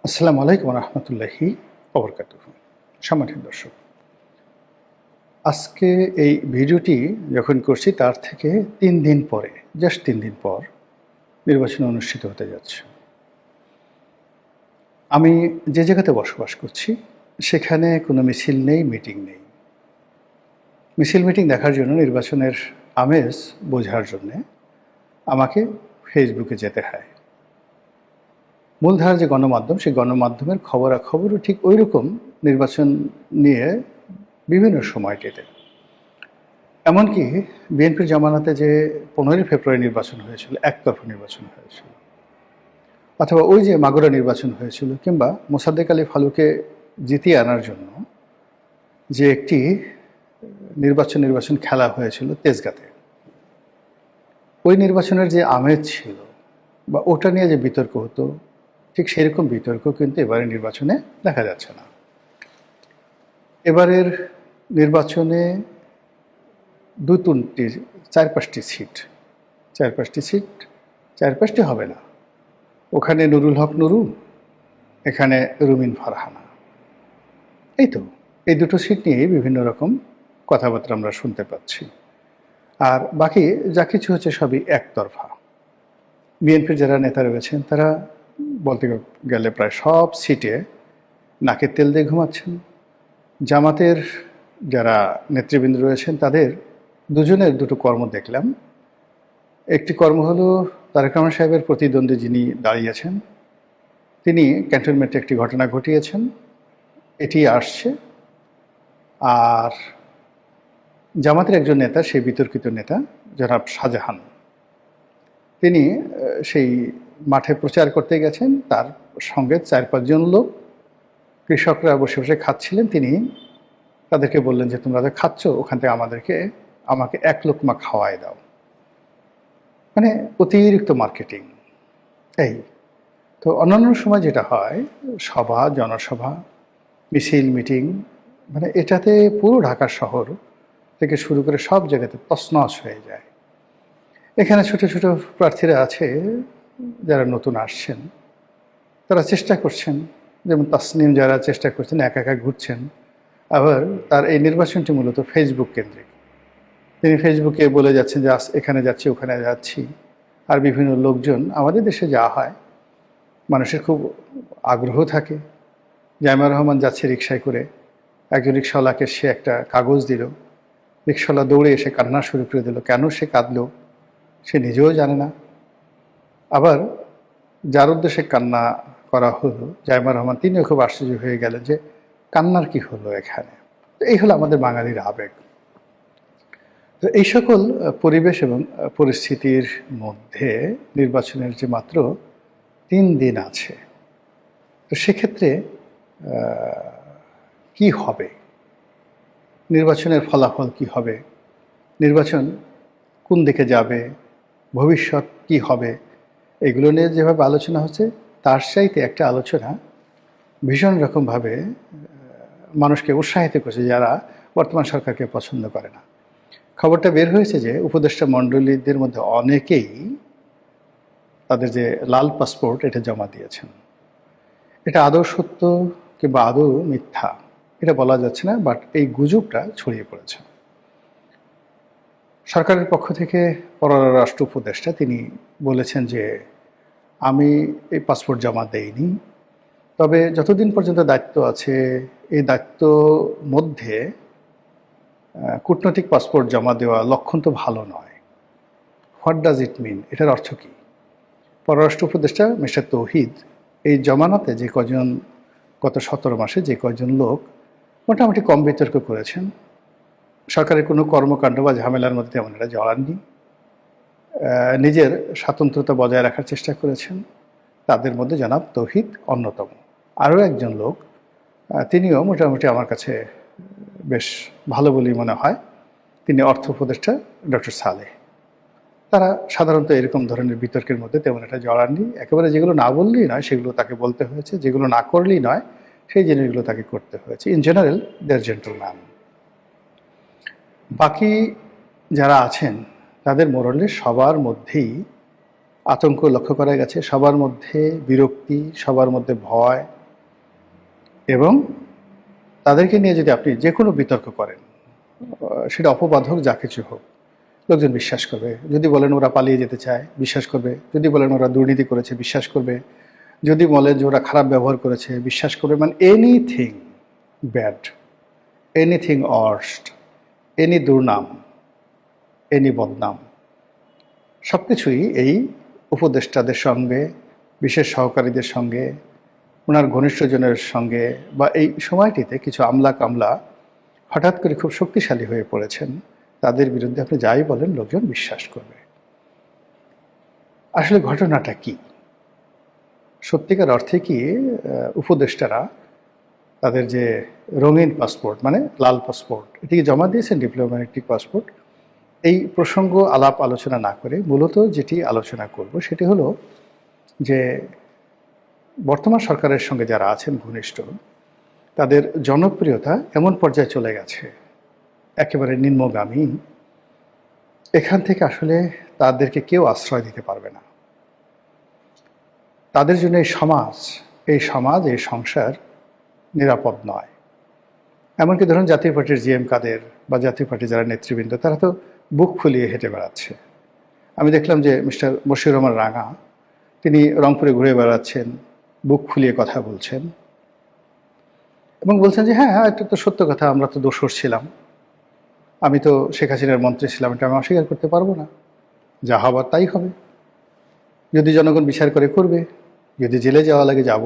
আসসালামু আলাইকুম রহমতুল্লাহি ওবরকাতুহু। সম্মানিত দর্শক, আজকে এই ভিডিওটি যখন করছি তার থেকে 3 দিন পরে, জাস্ট 3 দিন পর নির্বাচন অনুষ্ঠিত হতে যাচ্ছে। আমি যে জায়গাতে বসবাস করছি সেখানে কোনো মিছিল নেই, মিটিং নেই। মিছিল মিটিং দেখার জন্য, নির্বাচনের আমেজ বোঝার জন্যে আমাকে ফেসবুকে যেতে হয়। মূলধারার যে গণমাধ্যম, সেই গণমাধ্যমের খবরাখবরও ঠিক ওই রকম নির্বাচন নিয়ে বিভিন্ন সময়টিতে। এমনকি বিএনপির জামানাতে যে 15ই ফেব্রুয়ারি নির্বাচন হয়েছিল, একতরফা নির্বাচন হয়েছিল, অথবা ওই যে মাগুরা নির্বাচন হয়েছিল, কিংবা মোসাদ্দেক আলী ফালুকে জিতিয়ে আনার জন্য যে একটি নির্বাচন খেলা হয়েছিল তেজগাঁতে, ওই নির্বাচনের যে আমেজ ছিল বা ওটা নিয়ে যে বিতর্ক হতো, ঠিক সেরকম বিতর্ক কিন্তু এবারের নির্বাচনে দেখা যাচ্ছে না। এবারের নির্বাচনে 2-3টি 4-5টি সিট, 4-5টি হবে না, ওখানে নুরুল হক নুরু, এখানে রুমিন ফারহানা, এই তো এই দুটো সিট নিয়ে বিভিন্ন রকম কথাবার্তা আমরা শুনতে পাচ্ছি। আর বাকি যা কিছু হচ্ছে সবই একতরফা। বিএনপির যারা নেতা রয়েছেন তারা বলতে গেলে প্রায় সব সিটে নাকে তেল দিয়ে ঘুমাচ্ছেন। জামাতের যারা নেতৃবৃন্দ রয়েছেন তাদের দুজনের দুটো কর্ম দেখলাম। একটি কর্ম হলো তারেক রহমান সাহেবের প্রতিদ্বন্দ্বী যিনি দাঁড়িয়েছেন, তিনি ক্যান্টনমেন্টে একটি ঘটনা ঘটিয়েছেন, এটি আসছে। আর জামাতের একজন নেতা, সেই বিতর্কিত নেতা জনাব শাহজাহান, তিনি সেই মাঠে প্রচার করতে গেছেন, তার সঙ্গে 4-5 জন লোক, কৃষকরা বসে বসে খাচ্ছিলেন। তিনি তাদেরকে বললেন যে তোমরা যে খাচ্ছ ওখান থেকে আমাকে 1 লোকমা খাওয়াই দাও। মানে অতিরিক্ত মার্কেটিং। এই তো অন্যান্য সময় যেটা হয়, সভা, জনসভা, মিছিল, মিটিং, মানে এটাতে পুরো ঢাকা শহর থেকে শুরু করে সব জায়গাতে তছনছ হয়ে যায়। এখানে ছোট ছোট প্রার্থীরা আছে যারা নতুন আসছেন, তারা চেষ্টা করছেন, যেমন তাসনিম যারা চেষ্টা করছেন, একা একা ঘুরছেন। আবার তার এই নির্বাচনটি মূলত ফেসবুক কেন্দ্রিক। তিনি ফেসবুকে বলে যাচ্ছেন যে এখানে যাচ্ছি, ওখানে যাচ্ছি। আর বিভিন্ন লোকজন, আমাদের দেশে যা হয়, মানুষের খুব আগ্রহ থাকে। জাইমা রহমান যাচ্ছে রিকশায় করে, একজন রিকশাওয়ালাকে সে একটা কাগজ দিল, রিকশাওয়ালা দৌড়ে এসে কান্না শুরু করে দিল। কেন সে কাঁদলো সে নিজেও জানে না। আবার যার উদ্দেশ্যে কান্না করা হলো, জাইমা রহমান, তিনিও খুব আশ্চর্য হয়ে গেলেন যে কান্নার কি হলো এখানে। এই হলো আমাদের বাঙালির আবেগ। তো এই সকল পরিবেশ এবং পরিস্থিতির মধ্যে নির্বাচনের যে মাত্র 3 দিন আছে, তো সেক্ষেত্রে কি হবে, নির্বাচনের ফলাফল কি হবে, নির্বাচন কোন দিকে যাবে, ভবিষ্যৎ কি হবে, এগুলো নিয়ে যেভাবে আলোচনা হচ্ছে, তার চাইতে একটা আলোচনা ভীষণ রকমভাবে মানুষকে উৎসাহিত করছে যারা বর্তমান সরকারকে পছন্দ করে না। খবরটা বের হয়েছে যে উপদেষ্টা মণ্ডলীদের মধ্যে অনেকেই তাদের যে লাল পাসপোর্ট এটা জমা দিয়েছেন। এটা আদৌ সত্য কিংবা আদৌ মিথ্যা এটা বলা যাচ্ছে না, বাট এই গুজবটা ছড়িয়ে পড়েছে। সরকারের পক্ষ থেকে পররাষ্ট্র উপদেষ্টা তিনি বলেছেন যে আমি এই পাসপোর্ট জমা দেইনি, তবে যতদিন পর্যন্ত দায়িত্ব আছে এই দায়িত্ব মধ্যে কূটনৈতিক পাসপোর্ট জমা দেওয়া লক্ষণ তো ভালো নয়। হোয়াট ডাজ ইট মিন, এটার অর্থ কী? পররাষ্ট্র উপদেষ্টা মিস্টার তৌহিদ এই জমানাতে যে কজন, গত 17 মাসে যে কয়জন লোক মোটামুটি কম বিতর্ক করেছেন, সরকারের কোনো কর্মকাণ্ড বা ঝামেলার মধ্যে তেমন এটা জড়াননি, নিজের স্বাতন্ত্রতা বজায় রাখার চেষ্টা করেছেন, তাদের মধ্যে জনাব তৌহিদ অন্যতম। আরও একজন লোক, তিনিও মোটামুটি আমার কাছে বেশ ভালো বলেই মনে হয়, তিনি অর্থ উপদেষ্টা ডক্টর সালেহ। তারা সাধারণত এরকম ধরনের বিতর্কের মধ্যে তেমন একটা জড়াননি। একেবারে যেগুলো না বললেই নয় সেগুলো তাকে বলতে হয়েছে, যেগুলো না করলেই নয় সেই জিনিসগুলো তাকে করতে হয়েছে। In general they are gentleman. বাকি যারা আছেন তাদের মোরালে সবার মধ্যেই আতঙ্ক লক্ষ্য করা গেছে, সবার মধ্যে বিরক্তি, সবার মধ্যে ভয়, এবং তাদেরকে নিয়ে যদি আপনি যে কোনো বিতর্ক করেন, সেটা অপবাদ হোক, যা কিছু হোক, লোকজন বিশ্বাস করবে। যদি বলেন ওরা পালিয়ে যেতে চায়, বিশ্বাস করবে। যদি বলেন ওরা দুর্নীতি করেছে, বিশ্বাস করবে। যদি বলেন যে ওরা খারাপ ব্যবহার করেছে, বিশ্বাস করবে। মানে এনিথিং ব্যাড, এনিথিং অর্স্ট, এনি দুর্নাম, এনি বদনাম, সব কিছুই এই উপদেষ্টাদের সঙ্গে, বিশেষ সহকারীদের সঙ্গে, ওনার ঘনিষ্ঠজনের সঙ্গে, বা এই সময়টিতে কিছু আমলা কামলা হঠাৎ করে খুব শক্তিশালী হয়ে পড়েছেন, তাদের বিরুদ্ধে আপনি যাই বলেন লোকজন বিশ্বাস করবে। আসলে ঘটনাটা কি? সত্যিকার অর্থে কি উপদেষ্টারা তাদের যে রঙিন পাসপোর্ট, মানে লাল পাসপোর্ট, এটিকে জমা দিয়েছেন, ডিপ্লোম্যাটিক পাসপোর্ট? এই প্রসঙ্গ আলাপ আলোচনা না করে মূলত যেটি আলোচনা করব সেটি হলো যে বর্তমান সরকারের সঙ্গে যারা আছেন ঘনিষ্ঠ, তাদের জনপ্রিয়তা এমন পর্যায়ে চলে গেছে, একেবারে নিম্নগামী। এখান থেকে আসলে তাদেরকে কেউ আশ্রয় দিতে পারবে না। তাদের জন্য এই সমাজ, এই সংসার নিরাপদ নয়। এমনকি ধরুন জাতীয় পার্টির জিএম কাদের বা জাতীয় পার্টির যারা নেতৃবৃন্দ, তারা তো বুক ফুলিয়ে হেঁটে বেড়াচ্ছে। আমি দেখলাম যে মিস্টার বশির রহমান রাঙা, তিনি রংপুরে ঘুরে বেড়াচ্ছেন, বুক ফুলিয়ে কথা বলছেন এবং বলছেন যে হ্যাঁ, এটা তো সত্য কথা, আমরা তো দোষর ছিলাম, আমি তো শেখ হাসিনার মন্ত্রী ছিলাম, এটা আমি অস্বীকার করতে পারবো না, যা হবার তাই হবে, যদি জনগণ বিচার করে করবে, যদি জেলে যাওয়া লাগে যাব,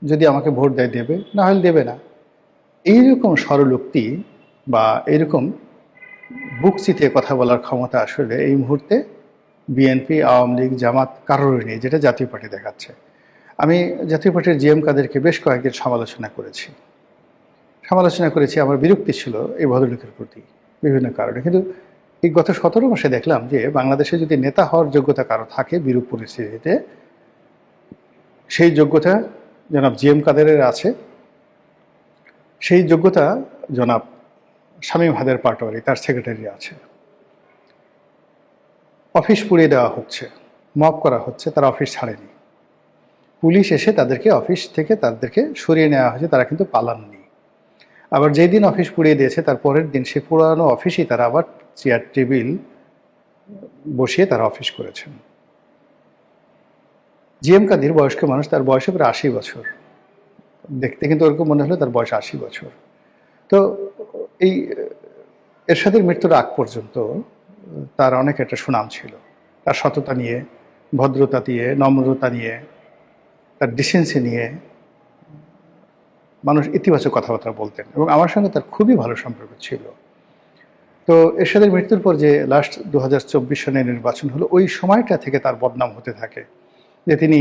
যদি আমাকে ভোট দেয় দেবে, না হলে দেবে না। এইরকম স্বরলোক্তি বা এইরকম বুক চিতিয়ে কথা বলার ক্ষমতা আসলে এই মুহূর্তে বিএনপি, আওয়ামী লীগ, জামাত কারোরই নেই, যেটা জাতীয় পার্টি দেখাচ্ছে। আমি জাতীয় পার্টির জিএম কাদেরকে বেশ কয়েকদিন সমালোচনা করেছি। আমার বিরক্তি ছিল এই ভদ্রলোকের প্রতি বিভিন্ন কারণে। কিন্তু এই গত 17 মাসে দেখলাম যে বাংলাদেশে যদি নেতা হওয়ার যোগ্যতা কারো থাকে বিরূপ পরিস্থিতিতে, সেই যোগ্যতা জনাব জিএম কাদেরের আছে, সেই যোগ্যতা জনাব শামীম হায়দার পাটোয়ারি, তার সেক্রেটারি আছে। অফিস পুড়িয়ে দেওয়া হচ্ছে, মব করা হচ্ছে, তারা অফিস ছাড়েনি। পুলিশ এসে তাদেরকে অফিস থেকে সরিয়ে নেওয়া হয়েছে, তারা কিন্তু পালাননি। আবার যেই দিন অফিস পুড়িয়ে দিয়েছে তার পরের দিন সে পুরানো অফিসেই তারা আবার চেয়ার টেবিল বসিয়ে তারা অফিস করেছেন। জিএম কাদের বয়স্ক মানুষ, তার বয়স প্রায় 80 বছর, দেখতে কিন্তু ওরকম মনে হলো তার বয়স 80 বছর। তো এই এরশাদের মৃত্যুর আগ পর্যন্ত তার অনেক একটা সুনাম ছিল, তার সততা নিয়ে, ভদ্রতা নিয়ে, নম্রতা নিয়ে, তার ডিসেন্সি নিয়ে মানুষ ইতিবাচক কথাবার্তা বলতেন এবং আমার সঙ্গে তার খুবই ভালো সম্পর্ক ছিল। তো এরশাদের মৃত্যুর পর যে লাস্ট 2024 সনের নির্বাচন হলো, ওই সময়টা থেকে তার বদনাম হতে থাকে যে তিনি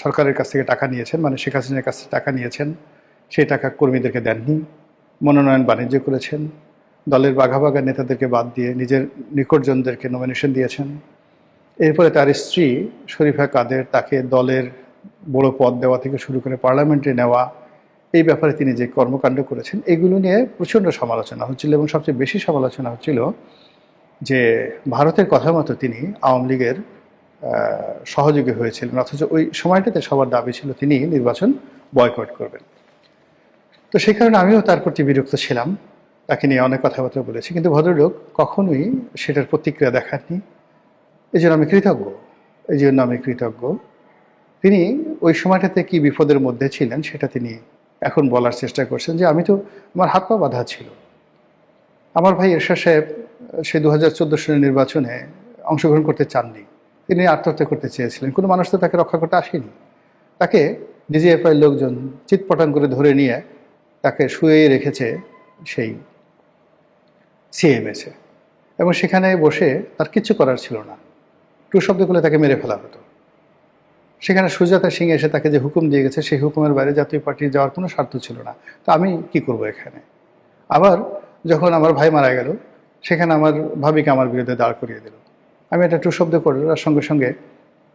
সরকারের কাছ থেকে টাকা নিয়েছেন, মানে শেখ হাসিনার কাছ থেকে টাকা নিয়েছেন, সেই টাকা কর্মীদেরকে দেননি, মনোনয়ন বাণিজ্য করেছেন, দলের বাঘা নেতাদেরকে বাদ দিয়ে নিজের নিকটজনদেরকে নমিনেশন দিয়েছেন। এরপরে তার স্ত্রী শরীফা কাদের, তাকে দলের বড় পদ দেওয়া থেকে শুরু করে পার্লামেন্টে নেওয়া, এই ব্যাপারে তিনি যে কর্মকাণ্ড করেছেন, এগুলো নিয়ে প্রচণ্ড সমালোচনা হচ্ছিল এবং সবচেয়ে বেশি সমালোচনা হচ্ছিল যে ভারতের কথা মতো তিনি আওয়ামী লীগের সহযোগী হয়েছিলেন, অথচ ওই সময়টাতে সবার দাবি ছিল তিনি নির্বাচন বয়কট করবেন। তো সেই কারণে আমিও তার প্রতি বিরক্ত ছিলাম, তাকে নিয়ে অনেক কথাবার্তা বলেছি, কিন্তু ভদ্রলোক কখনোই সেটার প্রতিক্রিয়া দেখাননি। এই জন্য আমি কৃতজ্ঞ। তিনি ওই সময়টাতে কি বিপদের মধ্যে ছিলেন সেটা তিনি এখন বলার চেষ্টা করছেন যে আমি তো, আমার হাত পা বাঁধা ছিল। আমার ভাই এরশাদ সাহেব সে 2014 সালের নির্বাচনে অংশগ্রহণ করতে চাননি, তিনি আত্মহত্যা করতে চেয়েছিলেন। কোনো মানুষ তো তাকে রক্ষা করতে আসেনি, তাকে ডিজিএফআই লোকজন চিৎপটাং করে ধরে নিয়ে তাকে শুয়েই রেখেছে সেই সিএমএসে, এবং সেখানে বসে তার কিচ্ছু করার ছিল না, টু শব্দ করলে তাকে মেরে ফেলা হতো। সেখানে সুজাতা সিং এসে তাকে যে হুকুম দিয়ে গেছে, সেই হুকুমের বাইরে জাতীয় পার্টি যাওয়ার কোনো স্বার্থ ছিল না। তো আমি কি করব এখানে? আবার যখন আমার ভাই মারা গেল, সেখানে আমার ভাবিকে আমার বিরুদ্ধে দাঁড় করিয়ে দিল। আমি একটা টু শব্দ করার সঙ্গে সঙ্গে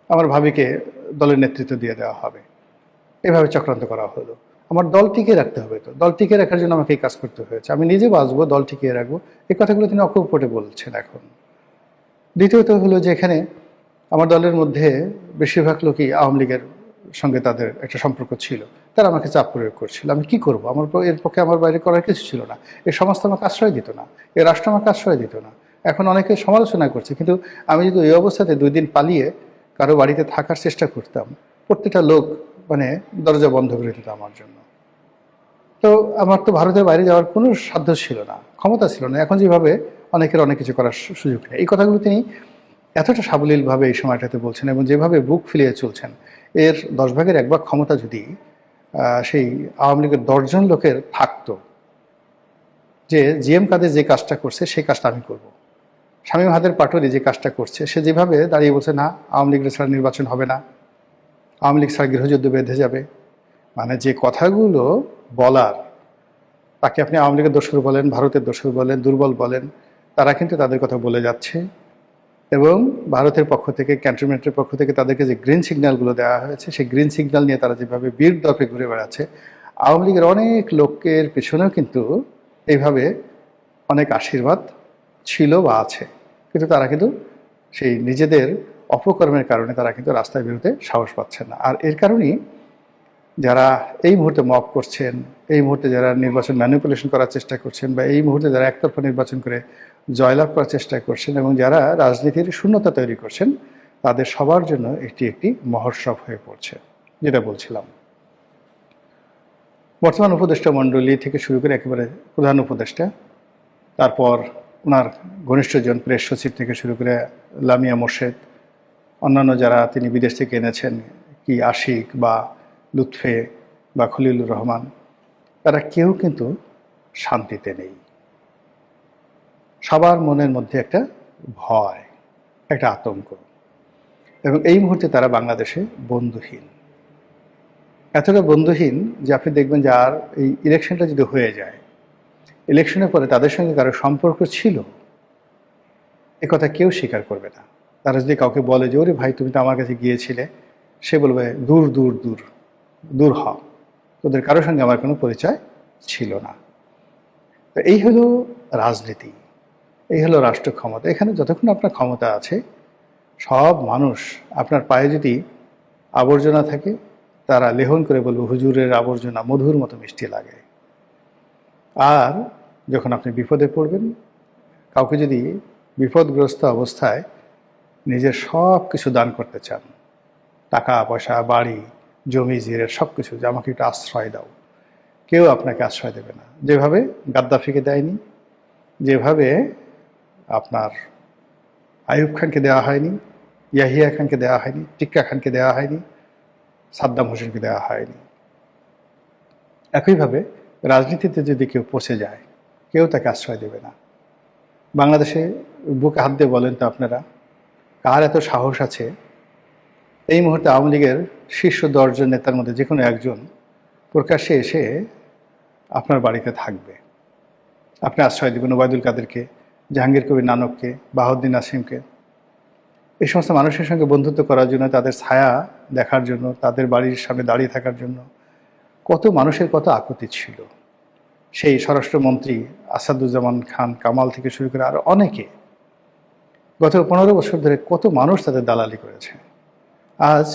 আমার ভাবিকে দলের নেতৃত্ব দিয়ে দেওয়া হবে, এভাবে চক্রান্ত করা হলো। আমার দল টিকিয়ে রাখতে হবে, তো দল টিকিয়ে রাখার জন্য আমাকে এই কাজ করতে হয়েছে। আমি নিজে বাঁচবো, দল টিকিয়ে রাখবো, এই কথাগুলো তিনি অকপটে বলছেন এখন। দ্বিতীয়ত হলো যে এখানে আমার দলের মধ্যে বেশিরভাগ লোকই আওয়ামী লীগের সঙ্গে তাদের একটা সম্পর্ক ছিল। তারা আমাকে চাপ প্রয়োগ করছিল। আমি কি করব? এর পক্ষে আমার বাইরে করার কিছু ছিল না। এই সমাজ তো আমাকে আশ্রয় দিত না, এই রাষ্ট্র আমাকে আশ্রয় দিত না। এখন অনেকে সমালোচনা করছে, কিন্তু আমি যদি ওই অবস্থাতে 2 দিন পালিয়ে কারো বাড়িতে থাকার চেষ্টা করতাম, প্রত্যেকটা লোক মানে দরজা বন্ধ করে দিত আমার জন্য। তো আমার তো ভারতের বাইরে যাওয়ার কোনো সাধ্য ছিল না, ক্ষমতা ছিল না। এখন যেভাবে অনেকের অনেক কিছু করার সুযোগ নেই, এই কথাগুলো তিনি এতটা সাবলীলভাবে এই সময়টাতে বলছেন এবং যেভাবে বুক ফুলিয়ে চলছেন, এর 10 ভাগের 1 ভাগ ক্ষমতা যদি সেই আওয়ামী লীগের 10 জন লোকের থাকতো, যে জিএম কাদের যে কাজটা করছে সেই কাজটা আমি করব। শামীম হাদের পাটোয়ারি যে কাজটা করছে, সে যেভাবে দাঁড়িয়ে বলছে না আওয়ামী লীগের ছাড়া নির্বাচন হবে না, আওয়ামী লীগ ছাড়া গৃহযুদ্ধ বেঁধে যাবে, মানে যে কথাগুলো বলার, তাকে আপনি আওয়ামী লীগের দোসর বলেন, ভারতের দোসর বলেন, দুর্বল বলেন, তারা কিন্তু তাদের কথা বলে যাচ্ছে। এবং ভারতের পক্ষ থেকে, ক্যান্টনমেন্টের পক্ষ থেকে তাদেরকে যে গ্রিন সিগন্যালগুলো দেওয়া হয়েছে, সেই গ্রিন সিগন্যাল নিয়ে তারা যেভাবে বীর দর্পে ঘুরে বেড়াচ্ছে, আওয়ামী লীগের অনেক লোকের পেছনেও কিন্তু এইভাবে অনেক আশীর্বাদ ছিল বা আছে, কিন্তু তারা কিন্তু সেই নিজেদের অপকর্মের কারণে তারা কিন্তু রাস্তায় বেরোতে সাহস পাচ্ছেন না। আর এর কারণেই যারা এই মুহূর্তে মব করছেন, এই মুহূর্তে যারা নির্বাচন ম্যানিপুলেশন করার চেষ্টা করছেন, বা এই মুহূর্তে যারা একতরফা নির্বাচন করে জয়লাভ করার চেষ্টা করছেন এবং যারা রাজনীতির শূন্যতা তৈরি করছেন, তাদের সবার জন্য এটি একটি মহোৎসব হয়ে পড়ছে। যেটা বলছিলাম, বর্তমান উপদেষ্টা মণ্ডলী থেকে শুরু করে একেবারে প্রধান উপদেষ্টা, তারপর ওনার ঘনিষ্ঠজন প্রেস সচিব থেকে শুরু করে লামিয়া মোর্শেদ, অন্যান্য যারা তিনি বিদেশ থেকে এনেছেন, কি আশিক বা লুৎফে বা খলিলুর রহমান, তারা কেউ কিন্তু শান্তিতে নেই। সবার মনের মধ্যে একটা ভয়, একটা আতঙ্ক, এবং এই মুহূর্তে তারা বাংলাদেশে বন্ধুহীন। এতটা বন্ধুহীন যে আপনি দেখবেন যে আর এই ইলেকশনটা যদি হয়ে যায়, ইলেকশনের পরে তাদের সঙ্গে কারো সম্পর্ক ছিল, এ কথা কেউ স্বীকার করবে না। তারা যদি কাউকে বলে যে ওরে ভাই তুমি তো আমার কাছে গিয়েছিলে, সে বলবে দূর দূর দূর দূর হ, তোদের কারোর সঙ্গে আমার কোনো পরিচয় ছিল না। তো এই হলো রাজনীতি, এই হলো রাষ্ট্র ক্ষমতা। এখানে যতক্ষণ আপনার ক্ষমতা আছে, সব মানুষ আপনার পায়ে যদি আবর্জনা থাকে, তারা লেহন করে বলবে হুজুরের আবর্জনা মধুর মতো মিষ্টি লাগে। আর যখন আপনি বিপদে পড়বেন, কাউকে যদি বিপদগ্রস্ত অবস্থায় নিজের সব কিছু দান করতে চান, টাকা পয়সা, বাড়ি, জমি জিরের সব কিছু, যে আমাকে একটু আশ্রয় দাও, কেউ আপনাকে আশ্রয় দেবে না। যেভাবে গাদ্দাফিকে দেয়নি, যেভাবে আপনার আইয়ুব খানকে দেওয়া হয়নি, ইয়াহিয়া খানকে দেওয়া হয়নি, টিক্কা খানকে দেওয়া হয়নি, সাদ্দাম হোসেনকে দেওয়া হয়নি, একইভাবে রাজনীতিতে যদি কেউ পচে যায়, কেউ তাকে আশ্রয় দেবে না। বাংলাদেশে বুকে হাত দিয়ে বলেন তো আপনারা, কার এত সাহস আছে এই মুহূর্তে আওয়ামী লীগের শীর্ষ 10 জন নেতার মধ্যে যে কোনো একজন প্রকাশ্যে এসে আপনার বাড়িতে থাকবে, আপনি আশ্রয় দেবেন ওবায়দুল কাদেরকে, জাহাঙ্গীর কবির নানককে, বাহাউদ্দিন নাসিমকে, এই সমস্ত মানুষের সঙ্গে বন্ধুত্ব করার জন্য, তাদের ছায়া দেখার জন্য, তাদের বাড়ির সামনে দাঁড়িয়ে থাকার জন্য কত মানুষের কত আকুতি ছিল। সেই স্বরাষ্ট্রমন্ত্রী আসাদুজ্জামান খান কামাল থেকে শুরু করে আরও অনেকে গত 15 বছর ধরে কত মানুষ তাদের দালালি করেছে। আজ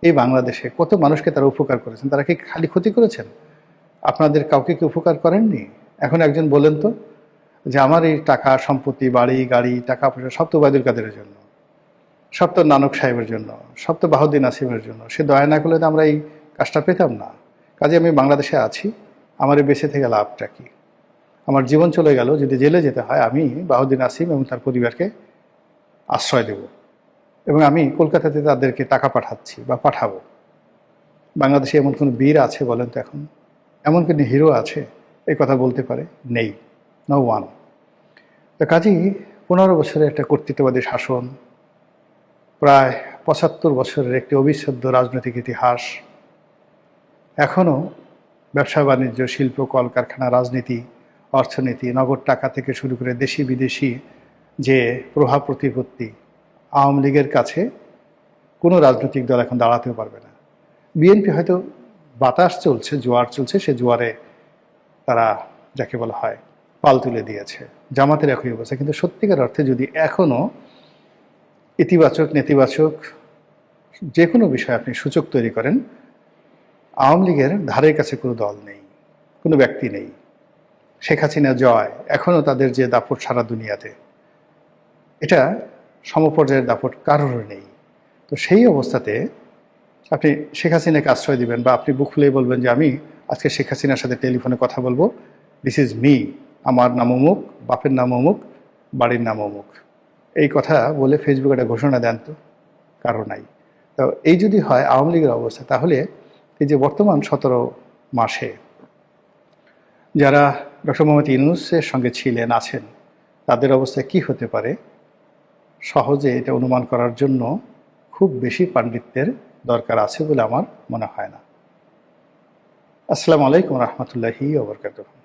এই বাংলাদেশে কত মানুষকে তারা উপকার করেছেন। তারা কি খালি ক্ষতি করেছেন? আপনাদের কাউকে কি উপকার করেননি? এখন একজন বলেন তো যে আমার এই টাকা সম্পত্তি, বাড়ি গাড়ি, টাকা পয়সা সব তো ওবায়দুল কাদেরের জন্য, সব তো নানক সাহেবের জন্য, সব তো বাহাউদ্দিন নাসিমের জন্য। সে দয়া না করলে তো আমরা এই কাজটা পেতাম না। কাজে আমি বাংলাদেশে আছি, আমার এই বেঁচে থেকে লাভটা কি? আমার জীবন চলে গেল, যদি জেলে যেতে হয় আমি বাহাউদ্দিন নাসিম এবং তার পরিবারকে আশ্রয় দেব, এবং আমি কলকাতাতে তাদেরকে টাকা পাঠাচ্ছি বা পাঠাবো। বাংলাদেশে এমন কোনো বীর আছে বলেন তো এখন? এমন কোনো হিরো আছে এই কথা বলতে পারে? নেই, নো ওয়ান। তো কাজেই 15 বছরের একটা কর্তৃত্ববাদী শাসন, প্রায় 75 বছরের একটি অবিচ্ছেদ্য রাজনৈতিক ইতিহাস, এখনও ব্যবসা বাণিজ্য, শিল্প, কলকারখানা, রাজনীতি, অর্থনীতি, নগদ টাকা থেকে শুরু করে দেশি বিদেশি যে প্রভাব প্রতিপত্তি, আওয়ামী লীগের কাছে কোনো রাজনৈতিক দল এখন দাঁড়াতেও পারবে না। বিএনপি হয়তো বাতাস চলছে, জোয়ার চলছে, সে জোয়ারে তারা যাকে বলা হয় পাল তুলে দিয়েছে। জামাতের একই অবস্থা। কিন্তু সত্যিকার অর্থে যদি এখনও ইতিবাচক নেতিবাচক যে কোনো বিষয়ে আপনি সূচক তৈরি করেন, আওয়ামী লীগের ধারের কাছে কোনো দল নেই, কোনো ব্যক্তি নেই। শেখ হাসিনা জয়, এখনও তাদের যে দাপট সারা দুনিয়াতে, এটা সমপর্যায়ের দাপট কারোর নেই। তো সেই অবস্থাতে আপনি শেখ হাসিনাকে আশ্রয় দিবেন, বা আপনি বুক খুলেই বলবেন যে আমি আজকে শেখ হাসিনার সাথে টেলিফোনে কথা বলবো, দিস ইজ মি, আমার নাম অমুক, বাপের নাম অমুক, বাড়ির নাম অমুক, এই কথা বলে ফেসবুকে একটা ঘোষণা দেন তো? কারো নাই। তো এই যদি হয় আওয়ামী লীগের অবস্থা, তাহলে এই যে বর্তমান 17 মাসে যারা ডক্টর মোহাম্মদ ইউনূসের সঙ্গে ছিলেন, আছেন, তাদের অবস্থা কি হতে পারে, সহজে এটা অনুমান করার জন্য খুব বেশি পাণ্ডিত্যের দরকার আছে বলে আমার মনে হয় না। আসসালামু আলাইকুম রহমতুল্লাহি ওয়া বারাকাতুহু।